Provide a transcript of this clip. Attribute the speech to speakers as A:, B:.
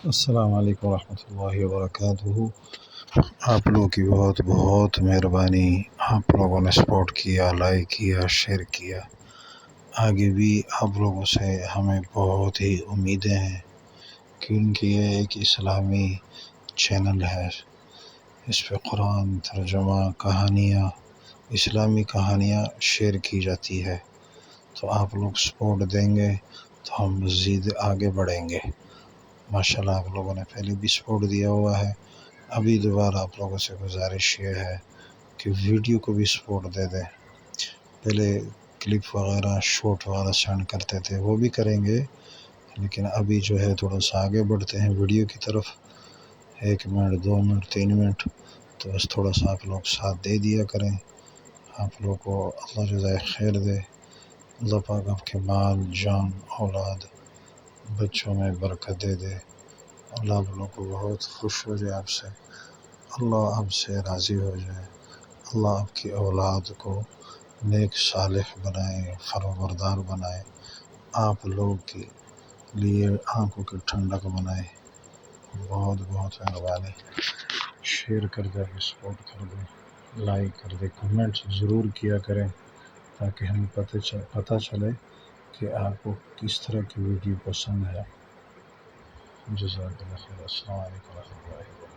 A: السلام علیکم ورحمۃ اللہ وبرکاتہ۔ آپ لوگوں کی بہت بہت مہربانی، آپ لوگوں نے سپورٹ کیا، لائک کیا، شیئر کیا۔ آگے بھی آپ لوگوں سے ہمیں بہت ہی امیدیں ہیں، کیونکہ یہ ایک اسلامی چینل ہے۔ اس پہ قرآن ترجمہ، کہانیاں، اسلامی کہانیاں شیئر کی جاتی ہے۔ تو آپ لوگ سپورٹ دیں گے تو ہم مزید آگے بڑھیں گے۔ ماشاءاللہ آپ لوگوں نے پہلے بھی سپورٹ دیا ہوا ہے، ابھی دوبارہ آپ لوگوں سے گزارش یہ ہے کہ ویڈیو کو بھی سپورٹ دے دیں۔ پہلے کلپ وغیرہ، شارٹ وغیرہ سینڈ کرتے تھے، وہ بھی کریں گے، لیکن ابھی جو ہے تھوڑا سا آگے بڑھتے ہیں ویڈیو کی طرف۔ 1 منٹ، 2 منٹ، 3 منٹ، تو بس تھوڑا سا آپ لوگ ساتھ دے دیا کریں۔ آپ لوگ کو اللہ جزائے خیر دے، اللہ پاک آپ کے مال، جان، اولاد، بچوں میں برکت دے دے۔ اللہ آپ لوگوں کو بہت خوش ہو جائے آپ سے، اللہ آپ سے راضی ہو جائے، اللہ آپ کی اولاد کو نیک صالح بنائے، فرمانبردار بنائے، آپ لوگ کے لیے آنکھوں کی ٹھنڈک بنائے۔ بہت بہت مہربانی۔ شیئر کر دیں، سپورٹ کر دیں، لائک کر دیں، کمنٹ ضرور کیا کریں، تاکہ ہمیں پتہ چلے کہ آپ کو کس طرح کی ویڈیو پسند ہے۔ جزاک اللہ خیر۔ السلام علیکم ورحمۃ اللہ وبرکاتہ۔